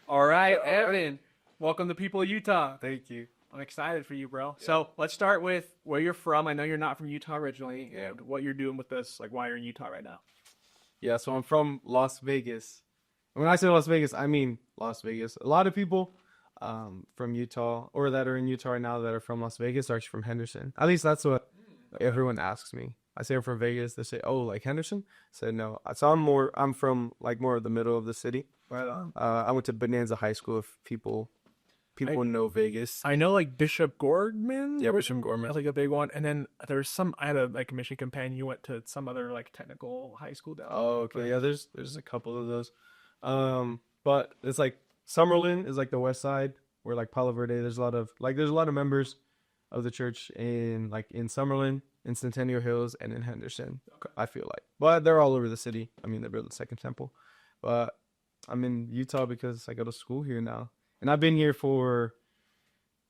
All right, Evan. Welcome to People of Utah. Thank you. I'm excited for you, bro. So let's start with where you're from. I know you're not from Utah originally, and what you're doing with this, like why you're in Utah right now. Yeah, so I'm from Las Vegas. And when I say Las Vegas, I mean Las Vegas. A lot of people from Utah or that are in Utah right now that are from Las Vegas are actually from Henderson. At least that's what everyone asks me. I say I'm from Vegas. They say, "Oh, like Henderson?" I said no. So I'm from like more of the middle of the city. Right on. I went to Bonanza High School. If I people know Vegas. I know like Bishop Gordman. Yeah, Bishop Gorman. That's like a big one. And then there's some. I had a like a mission companion. You went to some other like technical high school down there. Oh, okay. Yeah, there's a couple of those. But it's like Summerlin is like the west side where like Palo Verde, there's a lot of members of the church in Summerlin, in Centennial Hills, and in Henderson. Okay. I feel like. But they're all over the city. I mean, they built the second temple. But I'm in Utah because I go to school here now. And I've been here for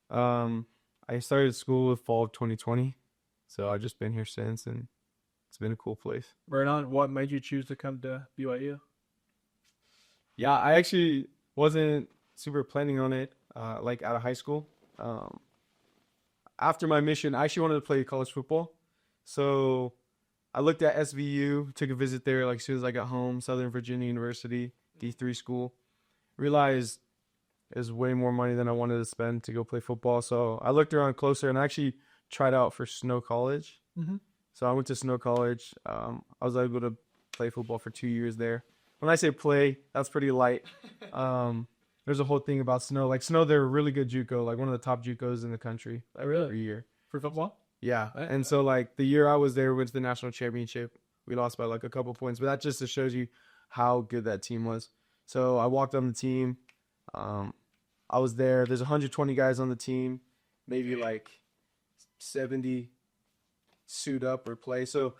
I started school with fall of 2020. So I've just been here since, and it's been a cool place. Right on. What made you choose to come to BYU? Yeah, I actually wasn't super planning on it, like out of high school. Um, After my mission, I actually wanted to play college football. So I looked at SVU, took a visit there like as soon as I got home, Southern Virginia University, D3 school. Realized it was way more money than I wanted to spend to go play football. So I looked around closer and I actually tried out for Snow College. Mm-hmm. So I went to Snow College. I was able to play football for 2 years there. When I say play, that's pretty light. There's a whole thing about Snow. Like Snow, they're a really good JUCO, like one of the top JUCOs in the country every year. For football? Yeah, Right. and so like the year I was there, we went to the national championship. We lost by like a couple points, but that just shows you how good that team was. So I walked on the team. Um, I was there. There's 120 guys on the team, maybe like 70 suit up or play. So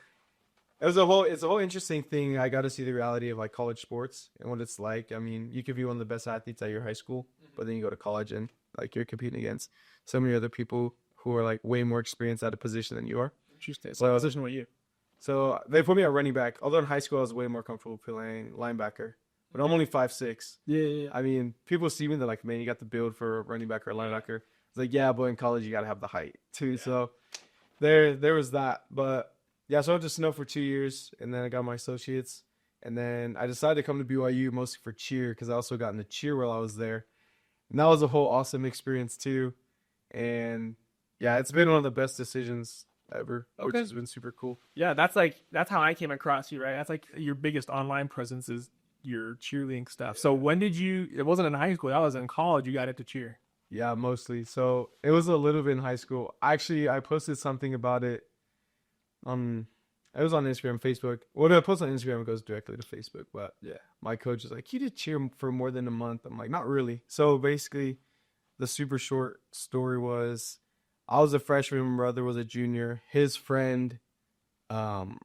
it's a whole interesting thing. I got to see the reality of like college sports and what it's like. I mean, you could be one of the best athletes at your high school, but then you go to college and like you're competing against so many other people who are like way more experienced at a position than you are. Interesting. So, So, what position were you? so they put me at running back. Although in high school I was way more comfortable playing linebacker, but I'm only 5'6". Yeah. I mean, people see me, they're like, "Man, you got the build for a running back or a linebacker." It's like, yeah, but in college you got to have the height too. Yeah. So there was that. But yeah, so I went to Snow for 2 years, and then I got my associates, and then I decided to come to BYU mostly for cheer because I also got into cheer while I was there, and that was a whole awesome experience too. And yeah, it's been one of the best decisions ever, which Okay. has been super cool. Yeah, that's how I came across you, right? That's like your biggest online presence is your cheerleading stuff. So when did you? It wasn't in high school. That was in college. You got into cheer. Yeah, mostly. So it was a little bit in high school. Actually, I posted something about it on it was on Instagram, Facebook. When I post on Instagram, it goes directly to Facebook. But Yeah. my coach is like, "You did cheer for more than a month." I'm like, "Not really." So basically, the super short story was, I was a freshman, my brother was a junior. Um,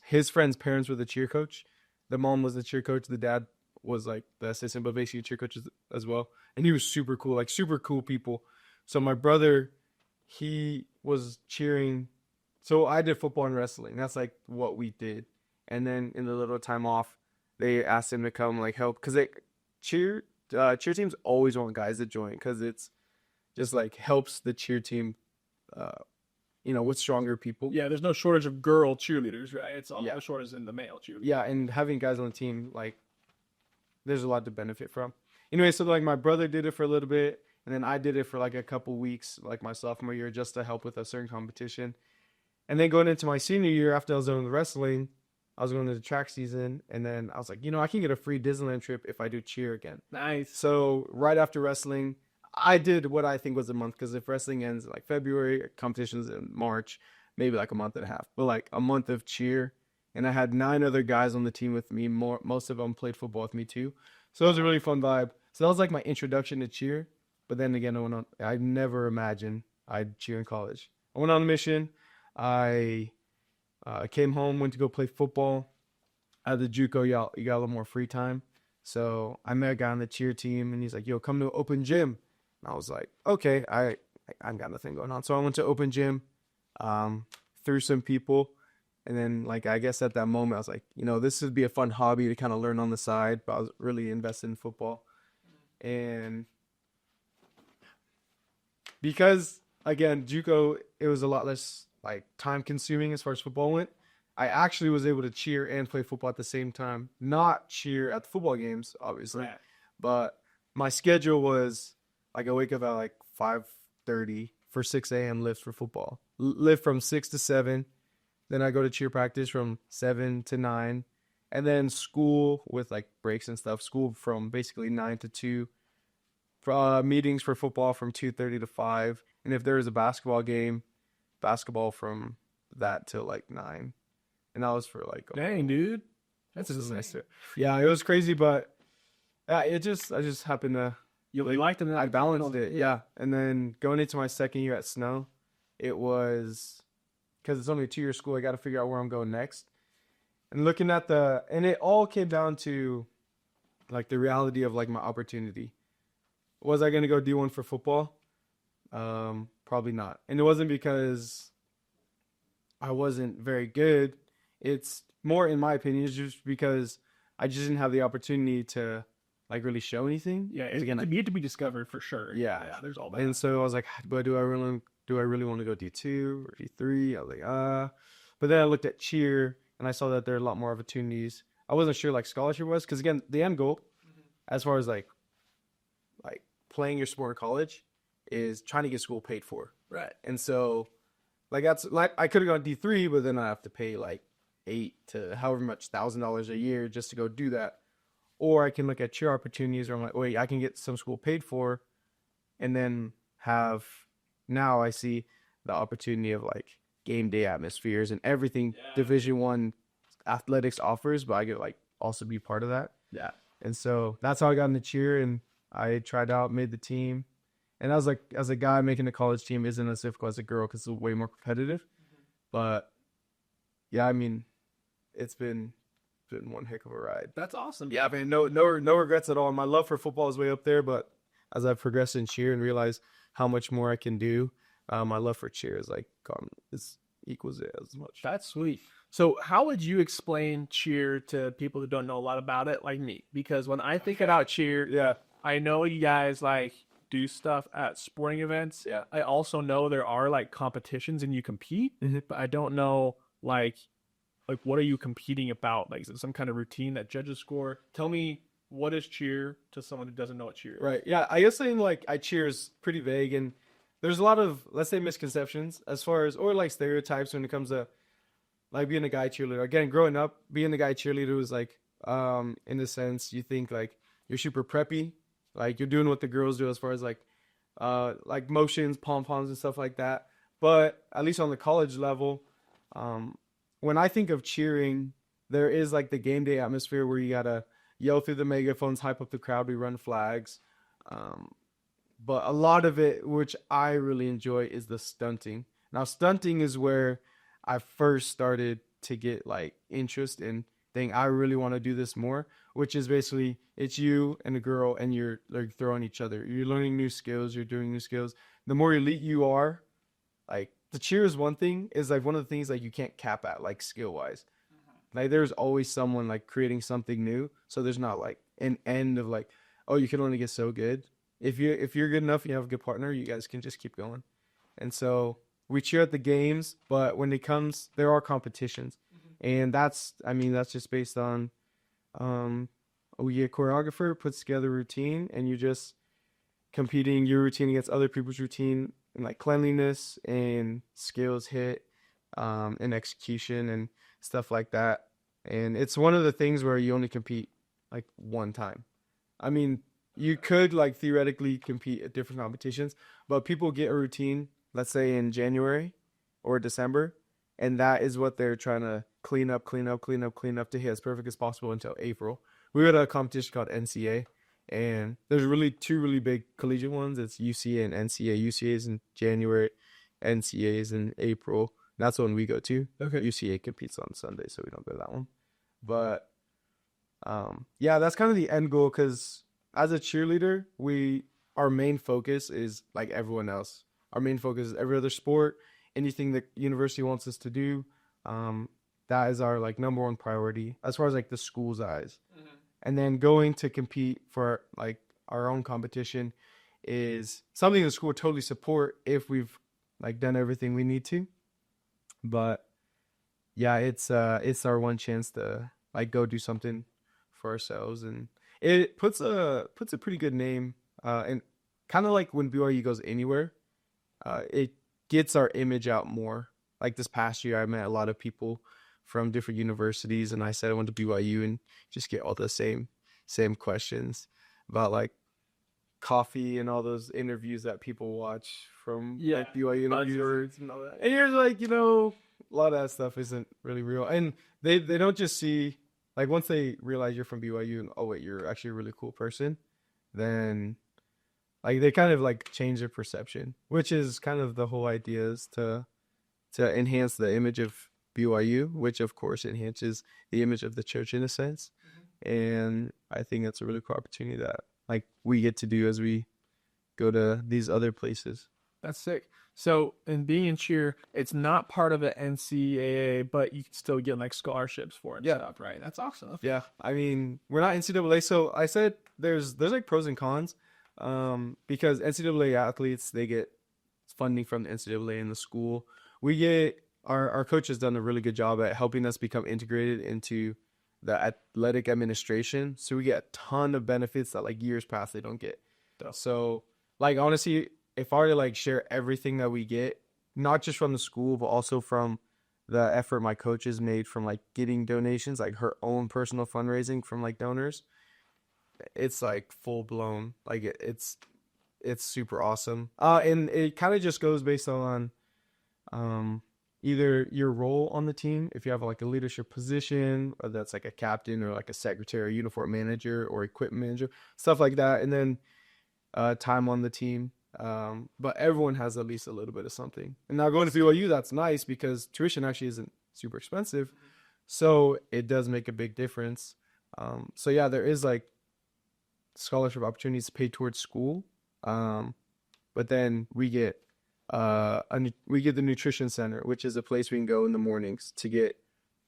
his friend's parents were the cheer coach. The mom was the cheer coach. The dad was like the assistant, but basically cheer coach as well. And he was super cool, like super cool people. So my brother, he was cheering. So I did football and wrestling. That's like what we did. And then in the little time off, they asked him to come like help because cheer cheer teams always want guys to join because it's just like helps the cheer team, uh, with stronger people. Yeah, there's no shortage of girl cheerleaders, right? It's all Yeah. no shortage in the male cheerleaders. Yeah, and having guys on the team, like, there's a lot to benefit from. Anyway, so like my brother did it for a little bit, and then I did it for like a couple weeks, like my sophomore year, just to help with a certain competition. And then going into my senior year, after I was done with wrestling, I was going to the track season, and then I was like, I can get a free Disneyland trip if I do cheer again. Nice. So right after wrestling, I did what I think was a month because if wrestling ends in like February, competitions in March, maybe like a month and a half, but like a month of cheer. And I had 9 other guys on the team with me. Most of them played football with me too. So it was a really fun vibe. So that was like my introduction to cheer. But then again, I never imagined I'd cheer in college. I went on a mission. I came home, went to go play football. At the JUCO, you got a little more free time. So I met a guy on the cheer team, and he's like, "Yo, come to open gym." And I was like, "Okay, I've got nothing going on." So I went to open gym, through some people, and then like I guess at that moment I was like, this would be a fun hobby to kind of learn on the side. But I was really invested in football, And because again, JUCO, it was a lot less like time consuming as far as football went. I actually was able to cheer and play football at the same time. Not cheer at the football games, obviously, Right. but my schedule was like I wake up at like 5:30 for 6 a.m. lifts for football. Lift from 6 to 7. Then I go to cheer practice from 7 to 9, and then school with like breaks and stuff. School from basically 9 to 2. Meetings for football from 2:30 to 5, and if there is a basketball game, basketball from that till like 9, and that was for like Dang, dude. That's a insane. semester. Yeah, it was crazy, but yeah, I just happened to You liked it. I balanced it. Yeah, and then going into my second year at Snow, it was because it's only a 2-year school. I got to figure out where I'm going next, and looking at and it all came down to like the reality of like my opportunity. Was I going to go D1 for football? Probably not. And it wasn't because I wasn't very good. It's more, in my opinion, it's just because I just didn't have the opportunity to like really show anything. Yeah, it Again, need to be discovered for sure. Yeah. There's all that. and so I was like, but do I really want to go D2 or D3? I was like, But then I looked at cheer and I saw that there are a lot more opportunities. I wasn't sure like scholarship was, because again, the end goal, as far as like playing your sport in college, is trying to get school paid for. Right. And so like that's like I could have gone D3, but then I have to pay like 8 to however much $1,000 a year just to go do that. Or I can look at cheer opportunities where I'm like, wait, I can get some school paid for, and then now I see the opportunity of like game day atmospheres and everything Division 1 athletics offers, but I get like also be part of that. Yeah. And so that's how I got into cheer, and I tried out, made the team. And I was like, as a guy, making the college team isn't as difficult as a girl because it's way more competitive. But yeah, I mean, it's been one heck of a ride. That's awesome. Yeah, man, no regrets at all. My love for football is way up there, but as I've progressed in cheer and realized how much more I can do, my love for cheer is like equals it as much. That's sweet. So how would you explain cheer to people who don't know a lot about it, like me? Because when I think about cheer, Yeah, I know you guys like do stuff at sporting events. Yeah. I also know there are like competitions and you compete, but I don't know like what are you competing about? Like, is it some kind of routine that judges score? Tell me, what is cheer to someone who doesn't know what cheer is? right. Yeah, I guess saying like I cheer is pretty vague, and there's a lot of, let's say, misconceptions as far as, or like stereotypes when it comes to like being a guy cheerleader. Again, growing up, being a guy cheerleader was like, in the sense you think like you're super preppy, like you're doing what the girls do as far as like motions, pom poms and stuff like that. But at least on the college level, when I think of cheering, there is like the game day atmosphere where you gotta yell through the megaphones, hype up the crowd, we run flags. But a lot of it, which I really enjoy, is the stunting. Now, stunting is where I first started to get like interest in think I really want to do this more, which is basically it's you and a girl and you're like throwing each other. You're learning new skills, you're doing new skills. The more elite you are, like the cheer is one thing, is like one of the things like you can't cap at like skill wise. Like there's always someone like creating something new. So there's not like an end of like, oh, you can only get so good. If you're good enough, you have a good partner, you guys can just keep going. And so we cheer at the games, but when it comes, there are competitions. And that's just based on, a choreographer puts together a routine, and you're just competing your routine against other people's routine, and like cleanliness and skills hit, and execution and stuff like that. And it's one of the things where you only compete like one time. I mean, you could like theoretically compete at different competitions, but people get a routine, let's say in January or December, and that is what they're trying to clean up to hit as perfect as possible until April. We were at a competition called NCA, and there's really two really big collegiate ones. It's UCA and NCA. UCA is in January, NCA is in April. That's the one we go to. Okay. UCA competes on Sunday, so we don't go to that one. But yeah, that's kind of the end goal, because as a cheerleader, our main focus is like everyone else. Our main focus is every other sport, anything the university wants us to do. That is our like number one priority as far as like the school's eyes. And then going to compete for like our own competition is something the school would totally support if we've like done everything we need to. But yeah, it's our one chance to like go do something for ourselves, and it puts a pretty good name, and kind of like when BYU goes anywhere, it gets our image out more. Like this past year, I met a lot of people from different universities, and I said I went to BYU, and just get all the same questions about like coffee and all those interviews that people watch from Yeah, like BYU interviewers. and all that. And you're like, a lot of that stuff isn't really real. And they don't just see like once they realize you're from BYU and oh wait, you're actually a really cool person, then like they kind of like change their perception, which is kind of the whole idea is to enhance the image of BYU, which of course enhances the image of the church in a sense. And I think that's a really cool opportunity that like we get to do as we go to these other places. That's sick. So, in being in cheer, it's not part of the NCAA, but you can still get like scholarships for it and Yeah. stuff, right? That's awesome. Yeah, I mean, we're not NCAA, so I said there's like pros and cons, because NCAA athletes they get funding from the NCAA and the school. We get our coach has done a really good job at helping us become integrated into the athletic administration, so we get a ton of benefits that like years past they don't get. Dope. So, like honestly, if I were to like share everything that we get, not just from the school, but also from the effort my coach has made from like getting donations, like her own personal fundraising from like donors, it's like full blown. Like it's super awesome. And it kind of just goes based on either your role on the team, if you have like a leadership position, or that's like a captain or like a secretary, uniform manager or equipment manager, stuff like that, and then time on the team. But everyone has at least a little bit of something. And now going to BYU, that's nice because tuition actually isn't super expensive. So it does make a big difference. So yeah, there is like scholarship opportunities to pay towards school. But then we get we get the nutrition center, which is a place we can go in the mornings to get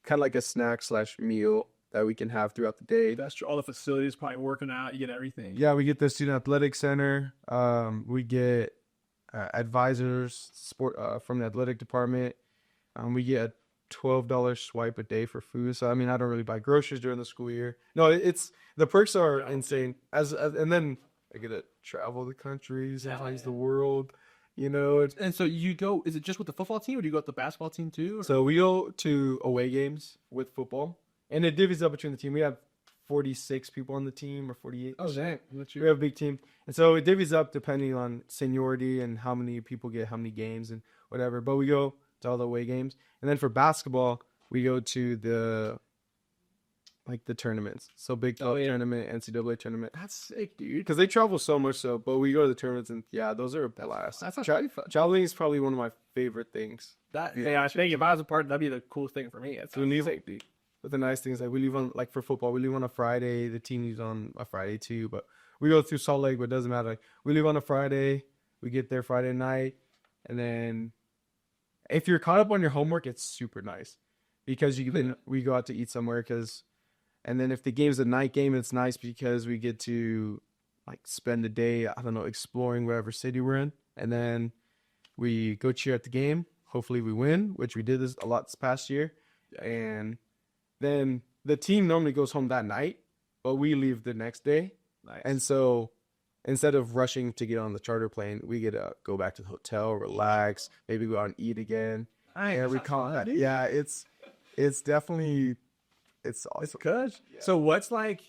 kind of like a snack slash meal that we can have throughout the day. That's true. All the facilities, probably working out. You get everything. Yeah, we get the student athletic center. We get advisors from the athletic department. We get a $12 swipe a day for food. So I mean, I don't really buy groceries during the school year. No, it's the perks are insane. And then I get to travel the country, sometimes the world. And so you go, is it just with the football team or do you go with the basketball team too? Or? So we go to away games with football, and it divvies up between the team. We have 46 people on the team or 48. Oh, dang. We have a big team. And so it divvies up depending on seniority and how many people get how many games and whatever. But we go to all the away games. And then for basketball, we go to the tournaments. So Big 12 tournament, NCAA tournament. That's sick, dude. Because they travel so much so, but we go to the tournaments and yeah, those are a blast. That's pretty fun. Traveling is probably one of my favorite things. I think if I was a part, that'd be the coolest thing for me. It's sick, dude. But the nice thing is like we leave on like for football, we leave on a Friday. The team leaves on a Friday too, but we go through Salt Lake, but it doesn't matter. Like, we leave on a Friday, we get there Friday night, and then if you're caught up on your homework, it's super nice because we go out to eat somewhere and then if the game's a night game, it's nice because we get to like spend the day, I don't know, exploring whatever city we're in, and then we go cheer at the game. Hopefully we win, which we did this a lot this past year, and then the team normally goes home that night, but we leave the next day. Nice. And so instead of rushing to get on the charter plane, we get to go back to the hotel, relax, maybe go out and eat again. Yeah, it's definitely it's awesome. It's good. Yeah. So what's like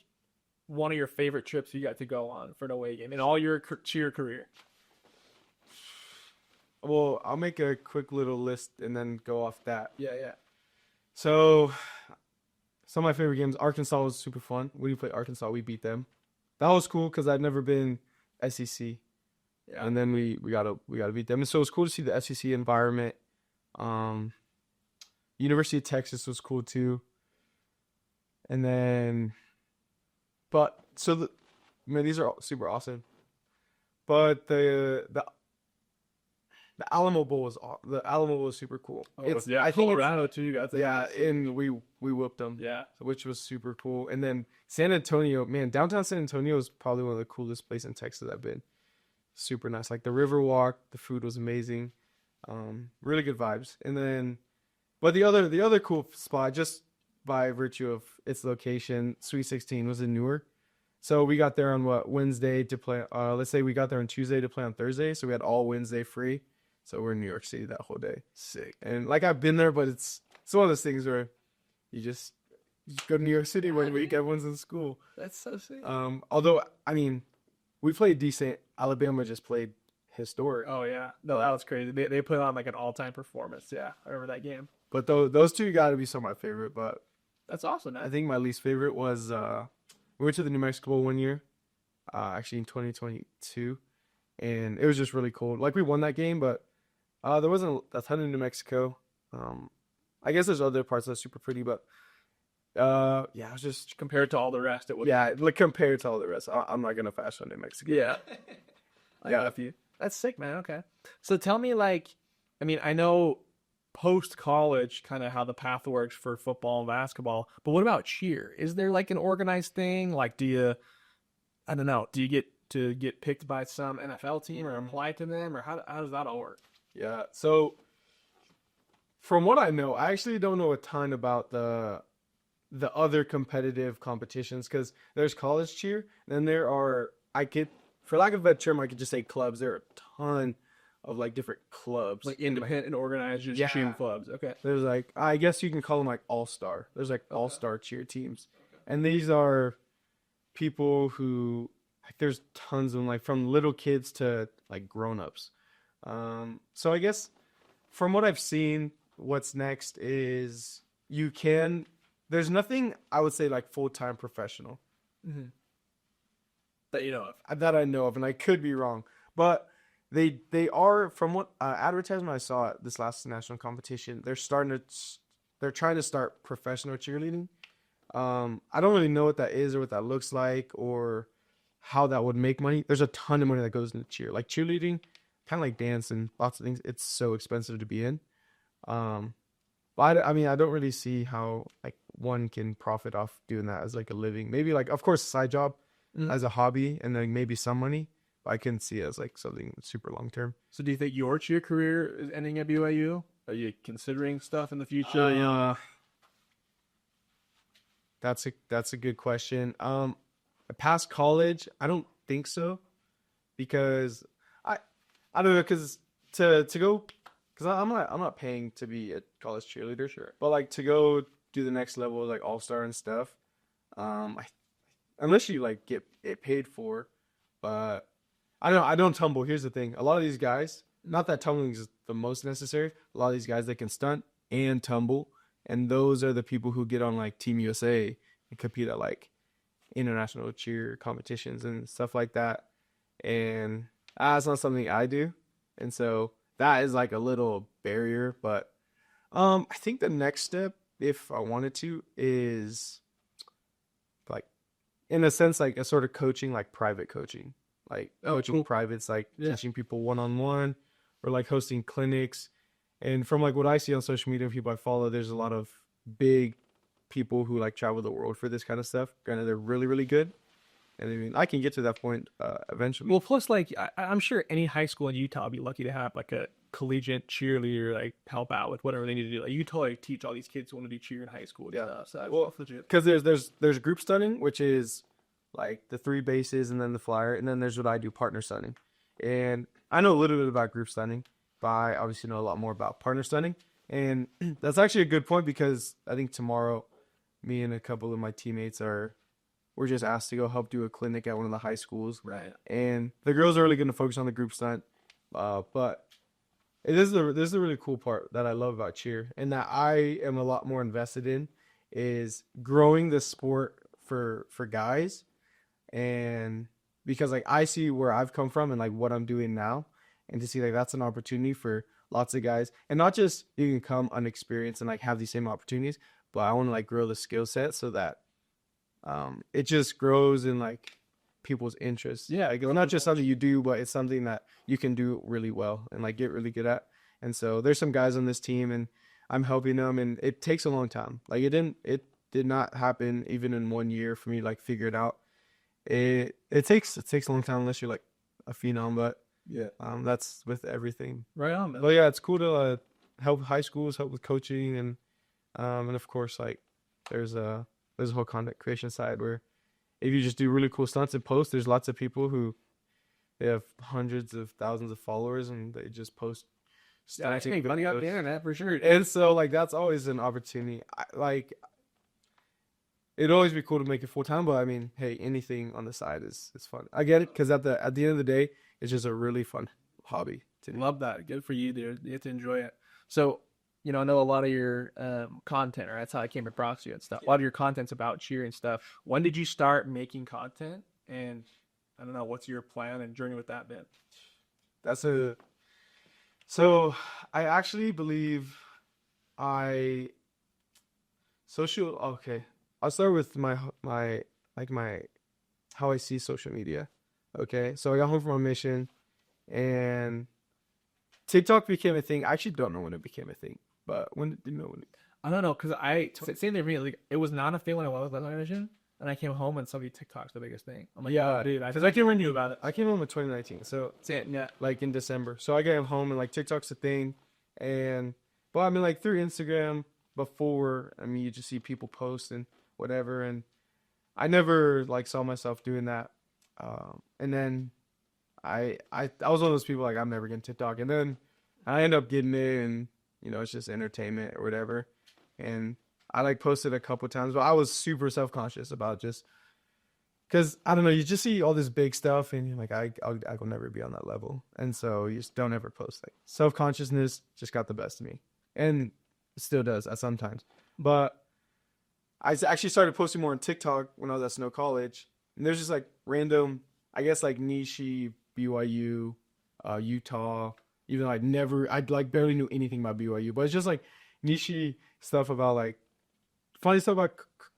one of your favorite trips you got to go on for an away game in all your cheer career? Well, I'll make a quick little list and then go off that. Yeah. So some of my favorite games, Arkansas was super fun. When we played Arkansas, we beat them. That was cool because I'd never been SEC. Yeah. And then we got to beat them. And so it was cool to see the SEC environment. University of Texas was cool too. And then these are all super awesome. But the The Alamo Bowl was super cool. Oh, It's yeah, I think it's Colorado too. You got that. yeah, and we whooped them, Yeah. which was super cool. And then San Antonio, man, downtown San Antonio is probably one of the coolest places in Texas I've been. Super nice. Like the river walk, the food was amazing. Really good vibes. And then, but the other cool spot, just by virtue of its location, Sweet 16 was in Newark. So we got there on Wednesday to play. Let's say we got there on Tuesday to play on Thursday. So we had all Wednesday free. So we're in New York City that whole day. Sick. And like I've been there, but it's one of those things where you just go to New York City one week, everyone's in school. That's so sick. Although I mean, we played decent. Alabama just played historic. Oh yeah. No, that was crazy. They put on like an all time performance. Yeah, I remember that game. But those two got to be some of my favorite. But That's awesome, I man. think my least favorite was we went to the New Mexico Bowl one year, actually in 2022, and it was just really cold. Like we won that game, but there wasn't a ton in New Mexico. I guess there's other parts that's super pretty, but yeah, it was just Compared to all the rest, it would. yeah, like compared to all the rest, I'm not gonna fash on New Mexico. Yeah. I Yeah. got you. That's sick, man. Okay. So tell me, like, I mean, I know post college kind of how the path works for football and basketball, but what about cheer? Is there like an organized thing? Like, I don't know, do you get to get picked by some NFL team or apply to them, or how does that all work? Yeah. So from what I know, I actually don't know a ton about the other competitive competitions because there's college cheer, then there are for lack of a better term, I could just say clubs. There are a ton of like different clubs. Like independent and organized, just Yeah. cheer clubs. Okay. There's like I guess you can call them like all-star. There's like all-star cheer teams. And these are people who like there's tons of them, like from little kids to like grown-ups. So I guess from what I've seen, what's next is there's nothing I would say like full-time professional That you know of. that I know of, and I could be wrong, but they are from what advertisement I saw at this last national competition. They're trying to start professional cheerleading. I don't really know what that is or what that looks like or how that would make money. There's a ton of money that goes into cheer, like cheerleading, kind of like dance and lots of things. It's so expensive to be in. But I mean, I don't really see how like one can profit off doing that as like a living. Maybe like, of course, a side job as a hobby and then maybe some money. But I couldn't see it as like something super long term. So do you think your cheer career is ending at BYU? Are you considering stuff in the future? Yeah, that's a good question. Past college, I don't think so because I don't know because to go because I'm not paying to be a college cheerleader, Sure. but like to go do the next level like all star and stuff. Unless you like get it paid for, but I don't tumble. Here's the thing: a lot of these guys, not that tumbling is the most necessary. A lot of these guys they can stunt and tumble, and those are the people who get on like Team USA and compete at like international cheer competitions and stuff like that. And that's not something I do, and so that is like a little barrier. But I think the next step, if I wanted to, is like in a sense like a sort of coaching, like private coaching, like coaching cool. privates, like Yeah. teaching people one-on-one or like hosting clinics. And from like what I see on social media, people I follow, there's a lot of big people who like travel the world for this kind of stuff. Granted, they're really, really good. And I mean, I can get to that point eventually. Well, plus, like, I'm sure any high school in Utah would be lucky to have like a collegiate cheerleader, like help out with whatever they need to do. Like, you could totally teach all these kids who want to do cheer in high school and Yeah. stuff. So Well, that's legit. because there's group stunning, which is like the 3 bases and then the flyer, and then there's what I do, partner stunning. And I know a little bit about group stunning, but I obviously know a lot more about partner stunning. And that's actually a good point because I think tomorrow, me and a couple of my teammates we're just asked to go help do a clinic at one of the high schools. Right. And the girls are really going to focus on the group stunt, but this is the really cool part that I love about cheer and that I am a lot more invested in is growing the sport for guys. And because like I see where I've come from and like what I'm doing now, and to see like that's an opportunity for lots of guys, and not just you can come unexperienced and like have these same opportunities, but I want to like grow the skill set so that it just grows and like people's interests. Yeah, Like, it's not just something you do, but it's something that you can do really well and like get really good at. And so there's some guys on this team, and I'm helping them, and it takes a long time. Like it did not happen even in 1 year for me to like figure it out. It takes a long time unless you're like a phenom, but Yeah. that's with everything. Right on, man. But yeah, it's cool to help high schools, help with coaching, and of course like there's a whole content creation side where if you just do really cool stunts and posts, there's lots of people who they have hundreds of thousands of followers and they just post Yeah, I make money off the internet for sure. and so like that's always an opportunity. Like it'd always be cool to make it full time, but I mean, hey, anything on the side is fun. I get it because at the end of the day, it's just a really fun hobby to do. Love that. Good for you, dude. You have to enjoy it. So, I know a lot of your content, or that's how I came across you and stuff. A lot of your content's about cheer and stuff. When did you start making content? And I don't know, what's your plan and journey with that been? So I actually believe okay. I'll start with my how I see social media. Okay. So I got home from my mission and TikTok became a thing. I actually don't know when it became a thing, but when did you know when it, I don't know, because same thing for me. Like, it was not a thing when I was on mission, and I came home and suddenly TikTok's the biggest thing. I'm like, Yeah, oh, dude, because I can run you about it. I came home in 2019. So Yeah. like in December. So I came home and like TikTok's a thing. But I mean like through Instagram before, I mean you just see people post and whatever. And I never like saw myself doing that. And then I was one of those people like I'm never getting TikTok. And then I end up getting it and it's just entertainment or whatever. And I like posted a couple times, but I was super self-conscious about just because I don't know, you just see all this big stuff and you're like, I will never be on that level. And so you just don't ever post. Like self-consciousness just got the best of me, and it still does at sometimes. But I actually started posting more on TikTok when I was at Snow College, and there's just like random, I guess like niche BYU, Utah. Even though I like barely knew anything about BYU, but it's just like niche stuff about like funny stuff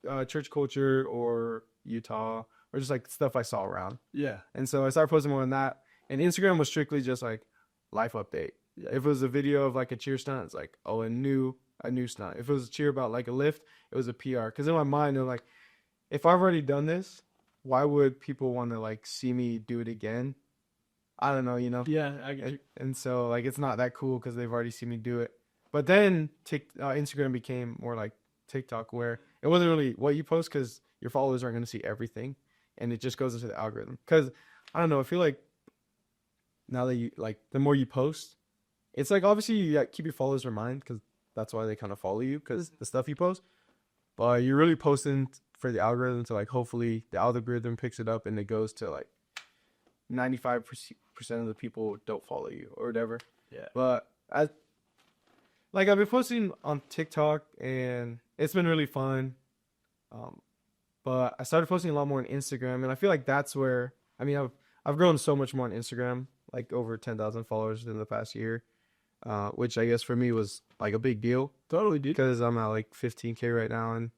about church culture or Utah, or just like stuff I saw around. Yeah. And so I started posting more on that. And Instagram was strictly just like life update. Yeah. If it was a video of like a cheer stunt, it's like, oh, a new stunt. If it was a cheer about like a lift, it was a PR. Because in my mind, they're like, if I've already done this, why would people want to like see me do it again? I don't know, Yeah, I get you. And so like it's not that cool because they've already seen me do it. But then Instagram became more like TikTok, where it wasn't really what you post because your followers aren't going to see everything, and it just goes into the algorithm. Because I don't know, I feel like now that you like the more you post, it's like obviously you keep your followers in mind because that's why they kind of follow you because the stuff you post. But you're really posting for the algorithm to like hopefully the algorithm picks it up and it goes to like 95% of the people don't follow you or whatever. Yeah. But I've been posting on TikTok and it's been really fun. But I started posting a lot more on Instagram, and I feel like that's where I've grown so much more on Instagram, like over 10,000 followers in the past year, which I guess for me was like a big deal. Totally, dude. Because I'm at like 15K right now, and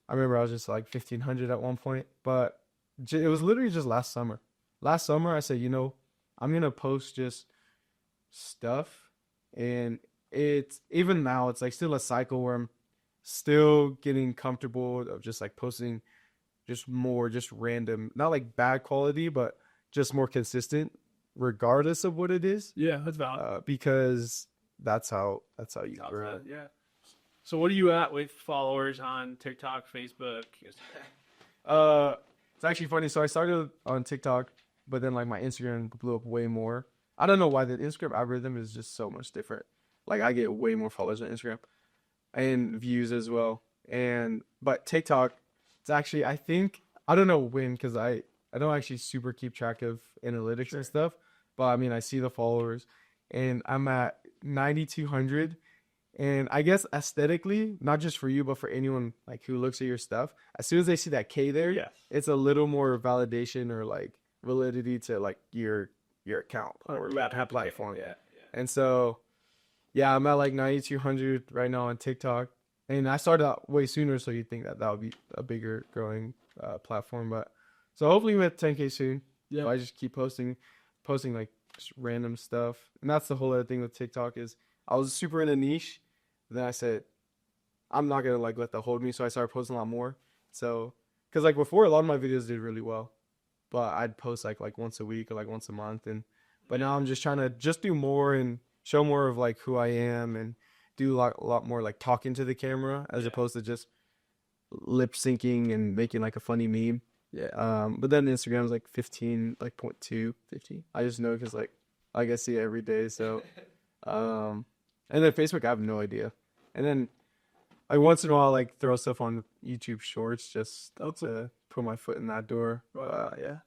I remember I was just like 1,500 at one point. But it was literally just last summer. Last summer, I said, I'm gonna post just stuff, and it's even now it's like still a cycle where I'm still getting comfortable of just like posting just more just random, not like bad quality, but just more consistent regardless of what it is. Yeah, that's valid. Because that's how you grow. Yeah. So what are you at with followers on TikTok, Facebook? It's actually funny. So I started on TikTok, but then like my Instagram blew up way more. I don't know why the Instagram algorithm is just so much different. Like I get way more followers on Instagram and views as well. But TikTok, it's actually, I don't know when, because I don't actually super keep track of analytics and stuff. But I mean, I see the followers and I'm at 9,200. And I guess aesthetically, not just for you, but for anyone like who looks at your stuff, as soon as they see that K there, yes, it's a little more validation or like validity to like your account or platform. Yeah. And so, yeah, I'm at like 9,200 right now on TikTok. And I started out way sooner, so you'd think that would be a bigger growing platform. But So hopefully we hit 10K soon. Yeah. If I just keep posting like just random stuff. And that's the whole other thing with TikTok is I was super in a niche. Then I said, I'm not gonna like let that hold me. So I started posting a lot more. So, cause like before, a lot of my videos did really well, but I'd post like once a week or like once a month. But now I'm just trying to just do more and show more of like who I am and do a lot more like talking to the camera as opposed to just lip syncing and making like a funny meme. Yeah. But then Instagram's like 15, like 0.2, 50. I just know because like I see it every day. So, and then Facebook, I have no idea. And then like once in a while, like throw stuff on YouTube Shorts just to put my foot in that door. Yeah,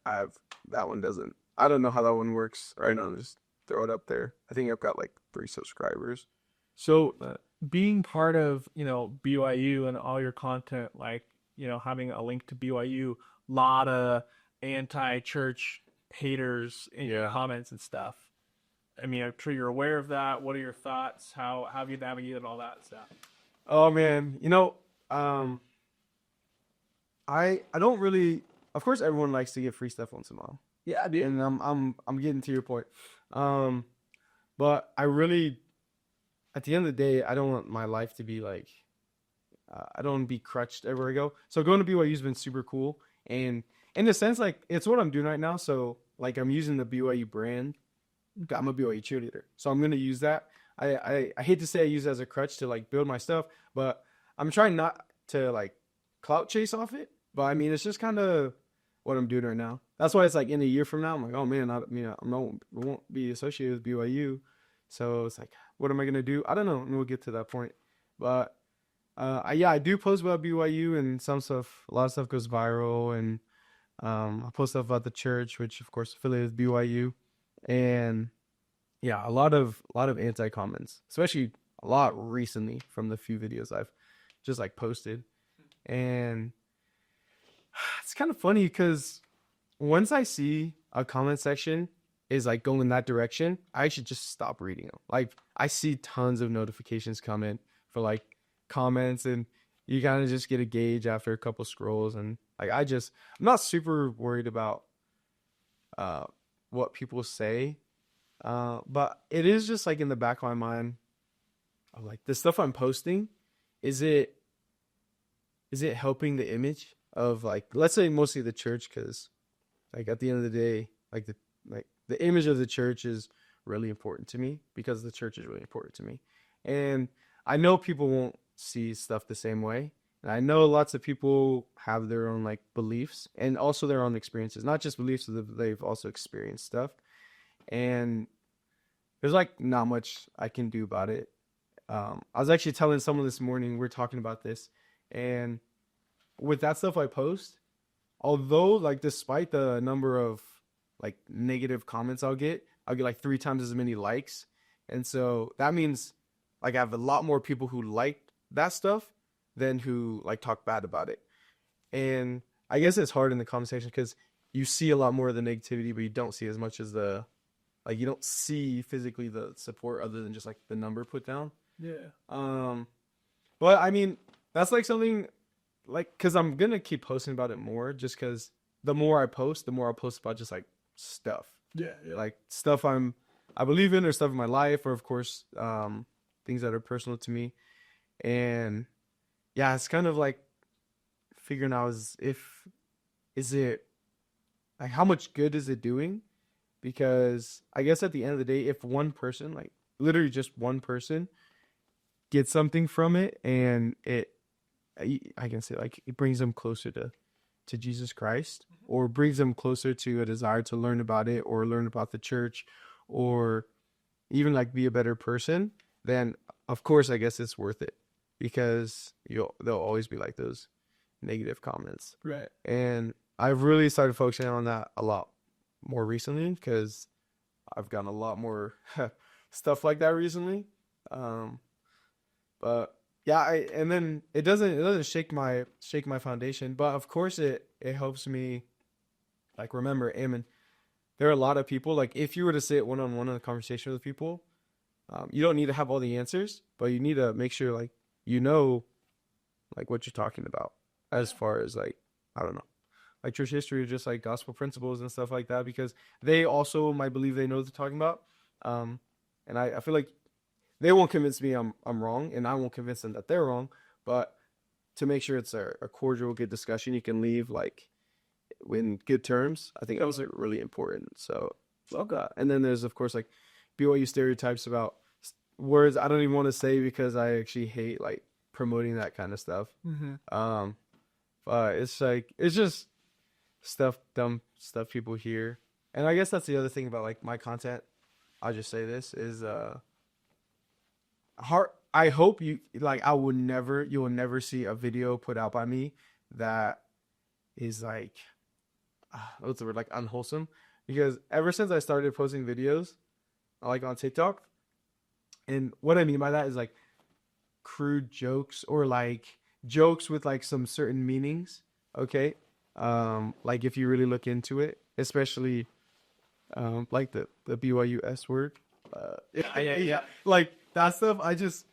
that one doesn't. I don't know how that one works right now. Just throw it up there. I think I've got like 3 subscribers. So being part of, BYU and all your content, like, having a link to BYU, lot of anti-church haters in your comments and stuff. I mean, I'm sure you're aware of that. What are your thoughts? How have you navigated all that stuff? Oh man, I don't really. Of course, everyone likes to get free stuff once in a while. Yeah, dude. And I'm getting to your point. But I really, at the end of the day, I don't want my life to be like, I don't want to be crutched everywhere I go. So going to BYU has been super cool, and in a sense, like it's what I'm doing right now. So like I'm using the BYU brand. I'm a BYU cheerleader, so I'm gonna use that. I hate to say I use it as a crutch to like build my stuff, but I'm trying not to like clout chase off it. But I mean, it's just kind of what I'm doing right now. That's why it's like in a year from now, I'm like, oh man, I won't be associated with BYU. So it's like, what am I gonna do? I don't know. And we'll get to that point. But I do post about BYU and some stuff. A lot of stuff goes viral, and I post stuff about the church, which of course affiliated with BYU, and yeah, a lot of anti comments, especially a lot recently from the few videos I've just like posted, and it's kind of funny because once I see a comment section is like going in that direction, I should just stop reading them. Like I see tons of notifications come in for like comments, and you kind of just get a gauge after a couple scrolls, and like I'm not super worried about what people say. But it is just like in the back of my mind of like the stuff I'm posting, is it helping the image of like, let's say mostly the church, because like at the end of the day, like the image of the church is really important to me because the church is really important to me. And I know people won't see stuff the same way. And I know lots of people have their own like beliefs and also their own experiences, not just beliefs, they've also experienced stuff. And there's like not much I can do about it. I was actually telling someone this morning, we're talking about this, and with that stuff I post, although like despite the number of like negative comments I'll get like 3 times as many likes. And so that means like I have a lot more people who like that stuff than who like talk bad about it. And I guess it's hard in the comment section because you see a lot more of the negativity, but you don't see as much as like you don't see physically the support other than just like the number put down. Yeah. But I mean, that's like something like, because I'm going to keep posting about it more just because the more I post, the more I'll post about just like stuff. Yeah. Like stuff I believe in or stuff in my life, or of course, things that are personal to me. And yeah, it's kind of like figuring out is it like how much good is it doing? Because I guess at the end of the day, if one person, like literally just one person, gets something from it, and I can say like it brings them closer to Jesus Christ, or brings them closer to a desire to learn about it, or learn about the church, or even like be a better person, then of course I guess it's worth it, because there'll always be like those negative comments. Right. And I've really started focusing on that a lot more recently because I've gotten a lot more stuff like that recently. But yeah, and then it doesn't shake my foundation, but of course it helps me like remember, Ammon, there are a lot of people, like if you were to sit one-on-one in a conversation with people, you don't need to have all the answers, but you need to make sure like like what you're talking about, as far as like, I don't know, like church history, or just like gospel principles and stuff like that, because they also might believe they know what they're talking about. And I feel like they won't convince me I'm wrong, and I won't convince them that they're wrong. But to make sure it's a cordial, good discussion, you can leave like in good terms. I think that was like really important. So, okay. And then there's of course like BYU stereotypes about words I don't even want to say because I actually hate like promoting that kind of stuff. But it's like it's just dumb stuff people hear. And I guess that's the other thing about like my content. I'll just say this is hard. I hope you like you will never see a video put out by me that is like what's the word, like unwholesome, because ever since I started posting videos like on TikTok, and what I mean by that is like crude jokes or like jokes with like some certain meanings, okay, like if you really look into it, especially like the BYU S word, yeah, like that stuff. I just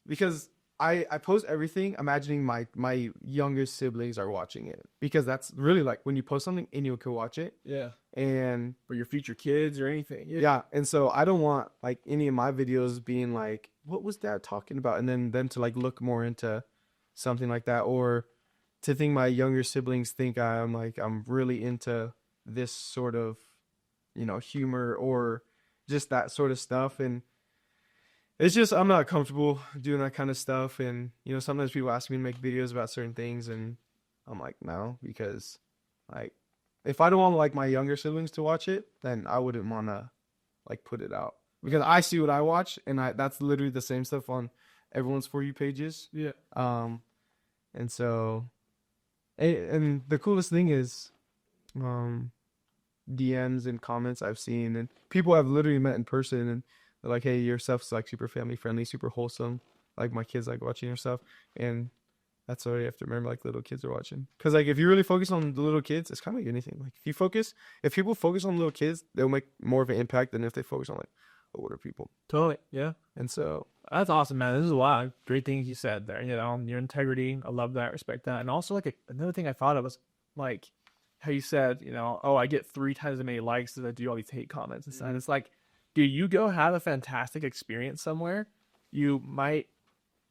because I post everything imagining my youngest siblings are watching it, because that's really like when you post something anyone can watch it. Yeah. And For your future kids or anything. yeah, and so I don't want like any of my videos being like, what was dad talking about, and then them to like look more into something like that, or to think my younger siblings think I'm really into this sort of, humor or just that sort of stuff. And it's just I'm not comfortable doing that kind of stuff. And sometimes people ask me to make videos about certain things, and I'm like, no, because like if I don't want like my younger siblings to watch it, then I wouldn't want to like put it out, because I see what I watch, and that's literally the same stuff on everyone's For You pages. Yeah. And so, and the coolest thing is, DMs and comments I've seen, and people I've literally met in person, and they're like, hey, your stuff's like super family friendly, super wholesome. Like my kids like watching your stuff. And that's what you have to remember, like little kids are watching. Because like if you really focus on the little kids, it's kind of like anything. Like if people focus on little kids, they'll make more of an impact than if they focus on like older people. Totally. Yeah. And so That's awesome, man. This is a lot of great things you said there. Your integrity. I love that. Respect that. And also like another thing I thought of was like how you said, oh, I get 3 times as many likes as I do all these hate comments and stuff. And it's like, do you go have a fantastic experience somewhere? You might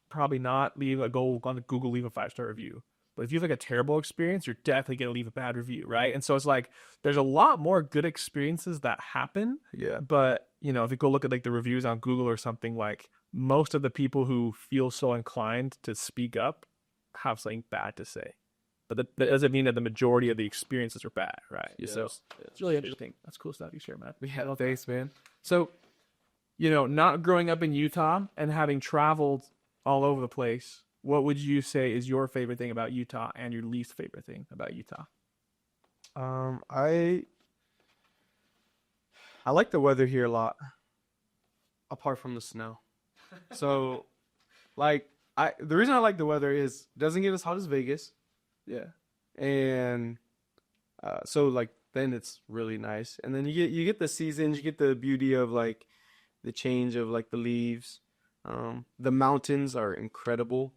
probably not go on the Google, leave a 5-star review. But if you have like a terrible experience, you're definitely going to leave a bad review, right? And so it's like there's a lot more good experiences that happen. yeah. But, if you go look at like the reviews on Google or something, like most of the people who feel so inclined to speak up have something bad to say. But that doesn't mean that the majority of the experiences are bad, right? Yes. So it's really interesting. That's cool stuff you share, man. Yeah, thanks, man. So, not growing up in Utah and having traveled all over the place, what would you say is your favorite thing about Utah and your least favorite thing about Utah? I like the weather here a lot, apart from the snow. So, like, the reason I like the weather is it doesn't get as hot as Vegas. Yeah. And so like then it's really nice. And then you get the seasons, you get the beauty of like the change of like the leaves. The mountains are incredible.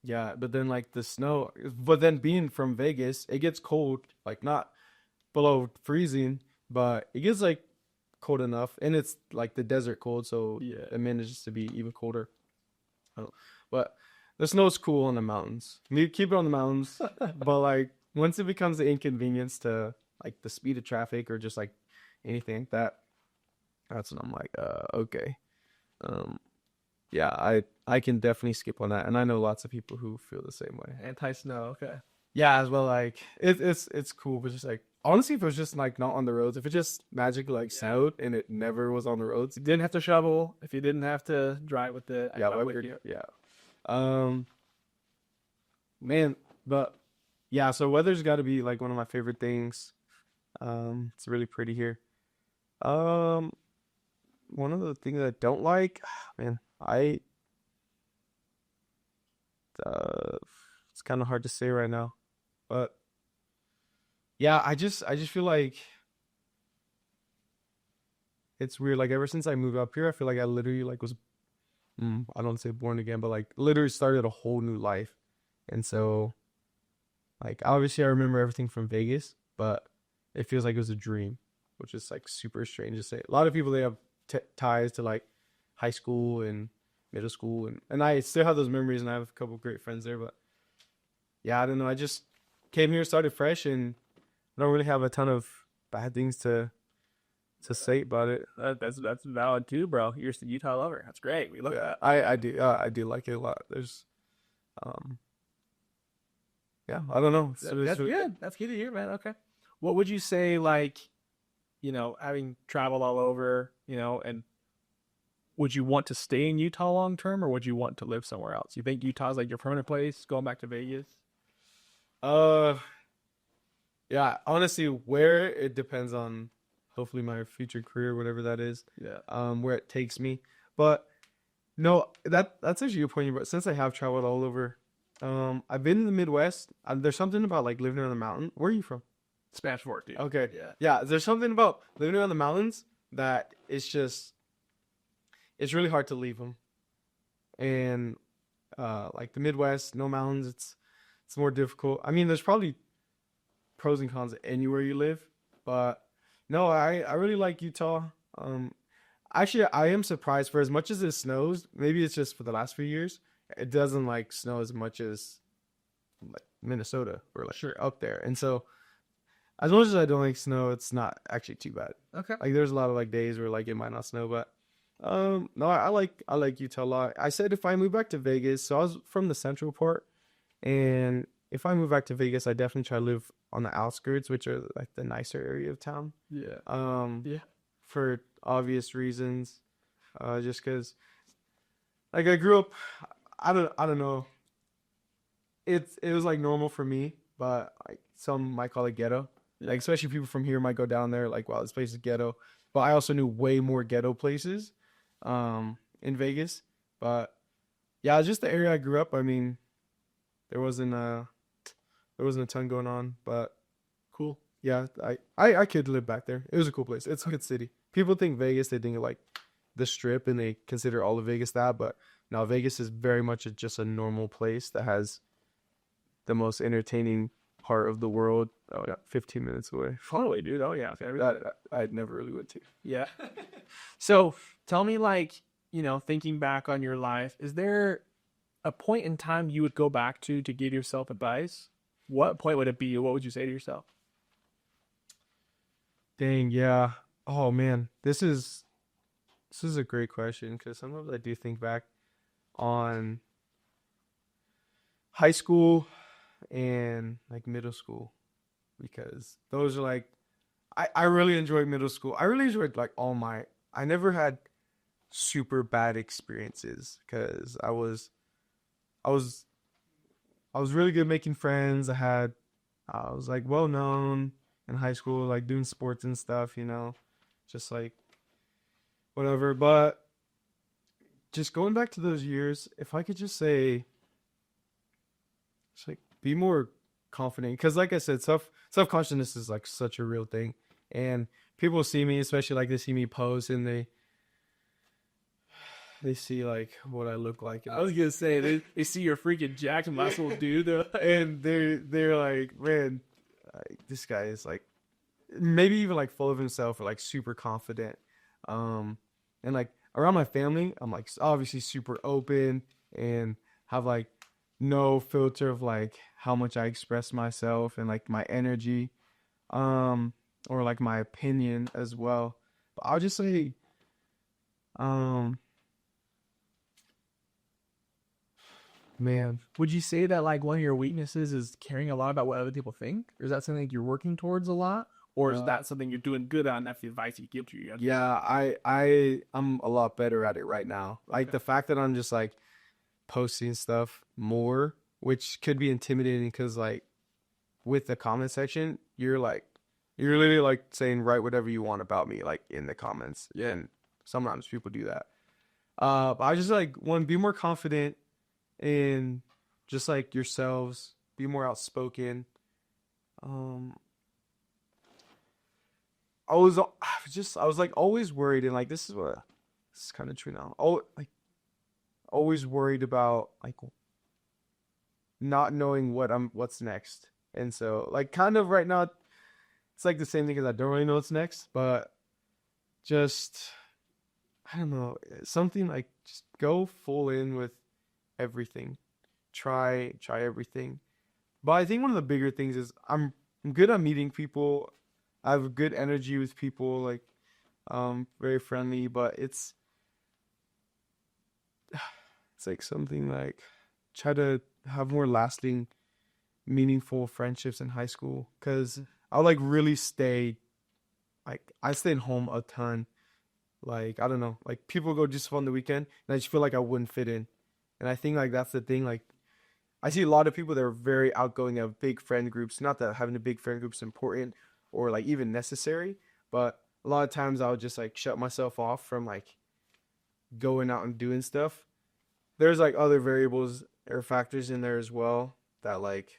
Yeah, but then like the snow, but then being from Vegas, it gets cold, like not below freezing, but it gets like cold enough, and it's like the desert cold, so Yeah. it manages to be even colder. But the snow's cool on the mountains. You keep it on the mountains, but like once it becomes an inconvenience to like the speed of traffic or just like anything like that, that's when I'm like, okay. Yeah, I can definitely skip on that, and I know lots of people who feel the same way. Anti-snow. Okay. Yeah, as well. Like it's cool, but just like honestly, if it was just like not on the roads, if it just magically like snowed and it never was on the roads, If you didn't have to shovel, if you didn't have to drive with it, yeah, I'm with you. yeah. Man, but yeah, so weather's got to be like one of my favorite things. It's really pretty here. Um, one of the things I don't like, man, it's kind of hard to say right now, but yeah, I just feel like it's weird. Like ever since I moved up here, I feel like I literally like was, I don't say born again, but like literally started a whole new life. And so, like, obviously, I remember everything from Vegas, but it feels like it was a dream, which is like super strange to say. A lot of people, they have ties to like high school and middle school, and I still have those memories, and I have a couple great friends there. But yeah, I don't know. I just came here, started fresh, and I don't really have a ton of bad things to say about it. That's valid too, bro. You're a Utah lover. That's great. We love Yeah, that. I do like it a lot. There's um yeah, I don't know. That's good. That's good to hear, man. Okay. What would you say, like, having traveled all over, and would you want to stay in Utah long term, or would you want to live somewhere else? You think Utah's like your permanent place, going back to Vegas? uh yeah, honestly, where it depends on hopefully my future career, whatever that is, Yeah. where it takes me. But no, that's actually a good point. But since I have traveled all over, I've been in the Midwest. There's something about like living on the mountain. Where are you from? Spanish Fork, dude. Okay, Yeah. yeah. There's something about living on the mountains that it's really hard to leave them. And like the Midwest, no mountains. It's more difficult. I mean, there's probably pros and cons anywhere you live, but no, I really like Utah. Um, Actually, I am surprised for as much as it snows. Maybe it's just for the last few years. It doesn't like snow as much as like Minnesota or like Sure. up there. And so, as much as I don't like snow, it's not actually too bad. Okay. Like there's a lot of like days where like it might not snow, but no, I like Utah a lot. I said if I move back to Vegas, so I was from the central part, and if I move back to Vegas, I definitely try to live on the outskirts, which are like the nicer area of town. Yeah. Um, Yeah. for obvious reasons. Just because, like, I grew up, I don't know. It was like normal for me, but like some might call it ghetto. Like, especially people from here might go down there, like, wow, this place is ghetto. But I also knew way more ghetto places, in Vegas. But yeah, just the area I grew up. I mean, there wasn't there wasn't a ton going on, but Cool. yeah, I could live back there. It was a cool place. It's a good city. People think Vegas, they think of like the Strip, and they consider all of Vegas that. But now Vegas is very much just a normal place that has the most entertaining part of the world. Oh yeah, 15 minutes away. Totally, dude. Oh yeah. Okay. That I never really went to. Yeah. So tell me, like, thinking back on your life, is there a point in time you would go back to give yourself advice? What point would it be? What would you say to yourself? Dang, yeah. Oh man, this is a great question because sometimes I do think back on high school and like middle school because those are like I really enjoyed middle school. I really enjoyed like all my I never had super bad experiences because I was I was really good making friends. I was like well known in high school, like doing sports and stuff, just like whatever. But just going back to those years, if I could just say, just like be more confident, because like I said, self consciousness is like such a real thing, and people see me, especially like they see me post, and they see like what I look like, I was gonna say they see your freaking jacked muscle, dude. and they're like, man, like, this guy is like maybe even like full of himself or like super confident. And like around my family, I'm like obviously super open and have like no filter of like how much I express myself and like my energy, um, or like my opinion as well. But I'll just say, um, man, Would you say that like one of your weaknesses is caring a lot about what other people think, or is that something you're working towards a lot, or is uh, that something you're doing good on? That's the advice you give to you. yeah, I'm a lot better at it right now. Like Okay. the fact that I'm just like posting stuff more, which could be intimidating because like with the comment section, you're literally like saying write whatever you want about me like in the comments. Yeah. And sometimes people do that. But I just like want to be more confident in just like yourselves, be more outspoken. Um, I was like always worried, and like this is kind of true now. Oh, like always worried about like not knowing what's next. And so like kind of right now it's like the same thing as I don't really know what's next, but just I don't know, something like just go full in with everything. Try everything. But I think one of the bigger things is I'm good at meeting people. I have good energy with people, like very friendly, but it's like something like try to have more lasting, meaningful friendships in high school because I would like really stay like I stayed home a ton. Like I don't know, like people go just on the weekend, and I just feel like I wouldn't fit in. And I think like that's the thing. Like I see a lot of people that are very outgoing, have big friend groups. Not that having a big friend group is important or like even necessary, but a lot of times I'll just like shut myself off from like going out and doing stuff. There's like other variables or factors in there as well that like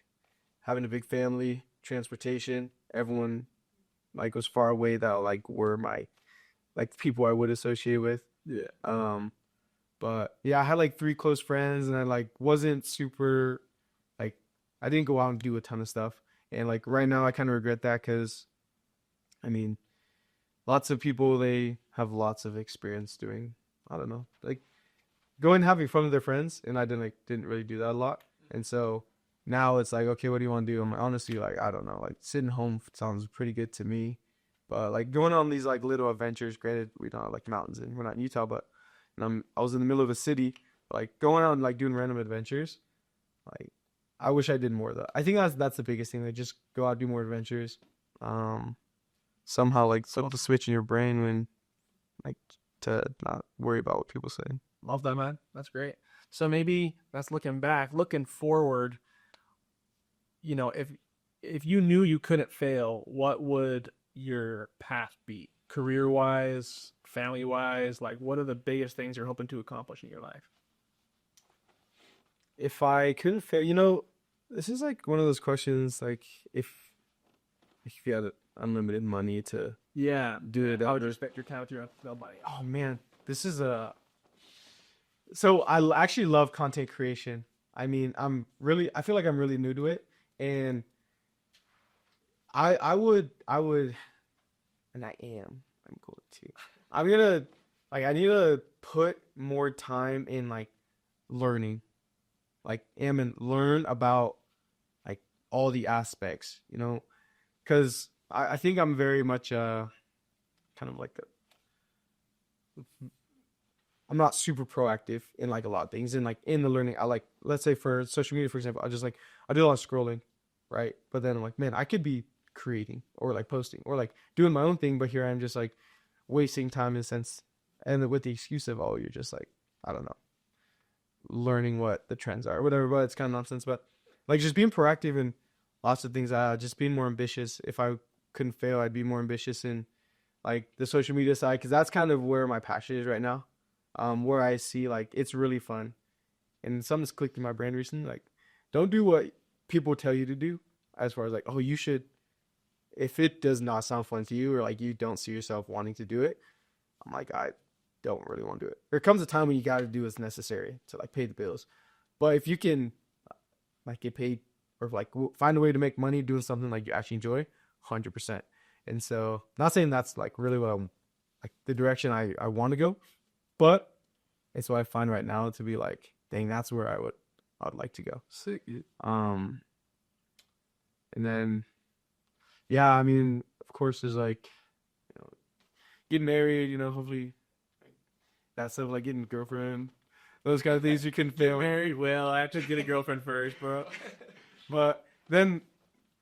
having a big family, transportation, everyone like was far away that like were my like people I would associate with. Yeah. But yeah, I had like three close friends and I like wasn't super like I didn't go out and do a ton of stuff. And like right now I kind of regret that because I mean, lots of people they have lots of experience doing I don't know, like going and having fun with their friends and I didn't really do that a lot. And so now it's like, okay, what do you want to do? I'm like, honestly like I don't know, like sitting home sounds pretty good to me. But like going on these like little adventures, granted we don't have like mountains and we're not in Utah, but and I was in the middle of a city, like going out and like doing random adventures. Like I wish I did more of that. I think that's the biggest thing. Like just go out do more adventures. Um, somehow like flip the switch in your brain when like to not worry about what people say. Love that, man. That's great. So maybe that's looking back, looking forward. You know, if you knew you couldn't fail, what would your path be? Career wise, family wise, like what are the biggest things you're hoping to accomplish in your life? If I couldn't fail, this is like one of those questions. Like if you had unlimited money to Yeah, do yeah. it, How would you spend your time with your buddy? oh man, this is a so actually love content creation. I mean, I feel like I'm really new to it, and I would, and I am. I'm going to. I'm gonna like I need to put more time in like learning, like and learn about like all the aspects, because I think I'm very much kind of like I'm not super proactive in like a lot of things. And like in the learning, I like, let's say for social media, for example, I do a lot of scrolling, right? But then I'm like, man, I could be creating or like posting or like doing my own thing. But here I'm just like wasting time in a sense. And with the excuse of, oh, you're just like, I don't know, learning what the trends are or whatever. But it's kind of nonsense. But like just being proactive in lots of things, just being more ambitious. If I couldn't fail, I'd be more ambitious in like the social media side because that's kind of where my passion is right now, where I see like it's really fun and something's clicked in my brain recently. Like, don't do what people tell you to do, as far as like, oh, you should. If it does not sound fun to you, or like you don't see yourself wanting to do it, I'm like, I don't really want to do it. There comes a time when you got to do what's necessary to like pay the bills. But if you can like get paid or like find a way to make money doing something like you actually enjoy, 100%. And so, not saying that's like really what I'm like the direction I want to go, but it's what I find right now to be like, dang, that's where I would like to go. Sick. Um, and then yeah, I mean, of course, there's like getting married, hopefully that stuff like getting a girlfriend, those kind of things you can fail. Married? Well, I have to get a girlfriend first, bro. But then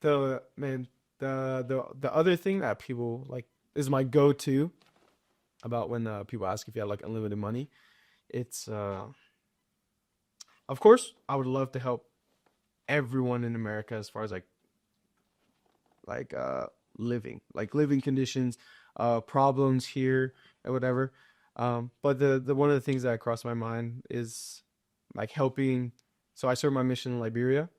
the man, the other thing that people like is my go-to about when people ask if you have like unlimited money. It's of course I would love to help everyone in America as far as like living conditions, problems here and whatever. But the one of the things that crossed my mind is like helping. So I serve my mission in Liberia,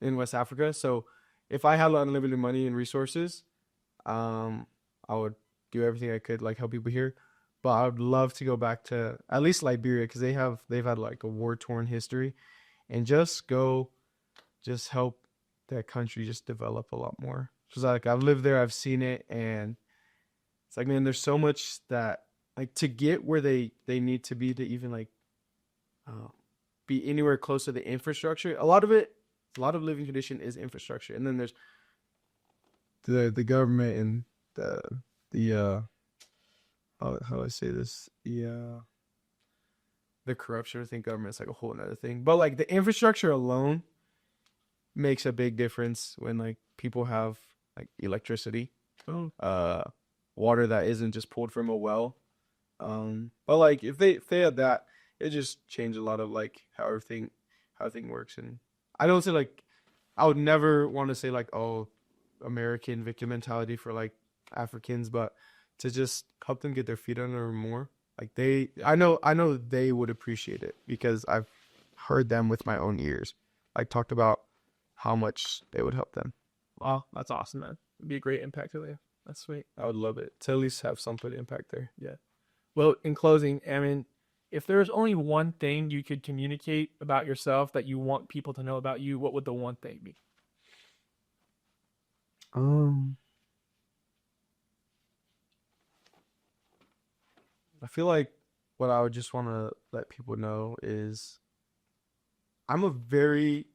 in West Africa. So if I had unlimited money and resources, I would do everything I could like help people here. But I would love to go back to at least Liberia because they've had like a war torn history, and just go just help that country just develop a lot more. Because like I've lived there, I've seen it, and it's like, man, there's so much that like to get where they need to be to even like uh, be anywhere close to the infrastructure. A lot of living condition is infrastructure, and then there's the government and the how do I say this, the corruption. I think government's like a whole another thing, but like the infrastructure alone makes a big difference when like people have like electricity, Oh, water that isn't just pulled from a well. But like if they had that, it just changed a lot of like how everything works. And I don't say like I would never want to say like, oh, American victim mentality for like Africans, but to just help them get their feet under them more. Like I know they would appreciate it because I've heard them with my own ears. Like talked about how much they would help them. wow, that's awesome, man. It'd be a great impact to you. That's sweet. I would love it to at least have some sort of impact there. Yeah. Well, in closing, Ammon, if there was only one thing you could communicate about yourself that you want people to know about you, what would the one thing be? Um, I feel like what I would just want to let people know is I'm a very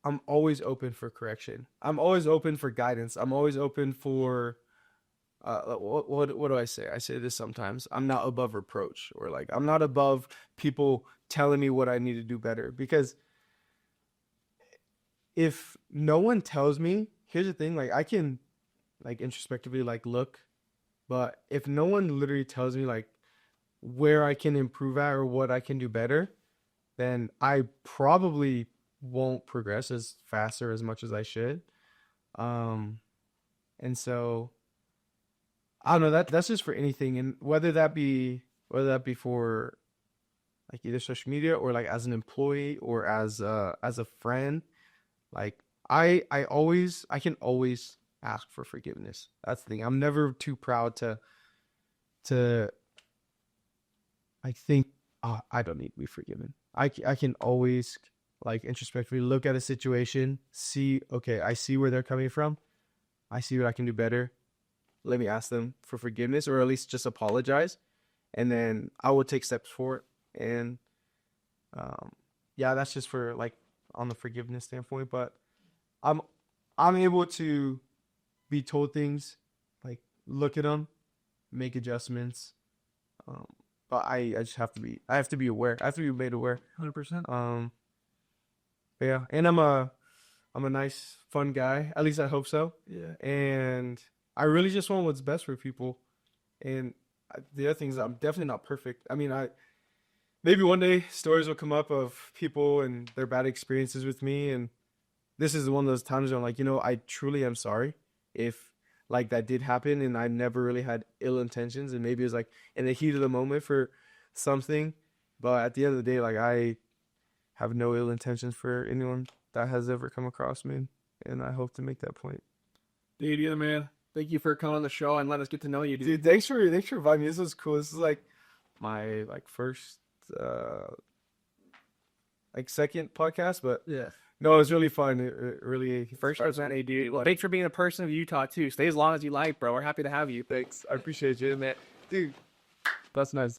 I'm always open for correction. I'm always open for guidance. I'm always open for what do I say? I say this sometimes. I'm not above reproach, or like I'm not above people telling me what I need to do better, because if no one tells me, here's the thing, like I can like introspectively like look, but if no one literally tells me like where I can improve at or what I can do better, then I probably won't progress as fast or as much as I should. Um, and so I don't know, that's just for anything, and whether that be for like either social media or like as an employee or as a friend, like I can always ask for forgiveness. That's the thing. I'm never too proud to I think I don't need to be forgiven. I can always like introspectively look at a situation, see, okay, I see where they're coming from. I see what I can do better. Let me ask them for forgiveness, or at least just apologize. And then I will take steps for it. And um, yeah, that's just for like on the forgiveness standpoint. But I'm I'm able to be told things, like look at them, make adjustments. Um, but I just I have to be aware. I have to be made aware. 100%. But yeah, and I'm a nice, fun guy. At least I hope so. Yeah. And I really just want what's best for people. And the other thing is, I'm definitely not perfect. I mean, I maybe one day stories will come up of people and their bad experiences with me, and this is one of those times where I'm like, I truly am sorry if like that did happen, and I never really had ill intentions, and maybe it was like in the heat of the moment for something, but at the end of the day, like I have no ill intentions for anyone that has ever come across me, and I hope to make that point. Dude, you're the man. Thank you for coming on the show and let us get to know you, dude. Dude, thanks for inviting me. This was cool. This is like my like first like second podcast, but Yeah. no, it was really fun. It really First person, hey, dude. Well, thanks for being a person of Utah, too. Stay as long as you like, bro. We're happy to have you. thanks. I appreciate you, man. Dude, that's nice.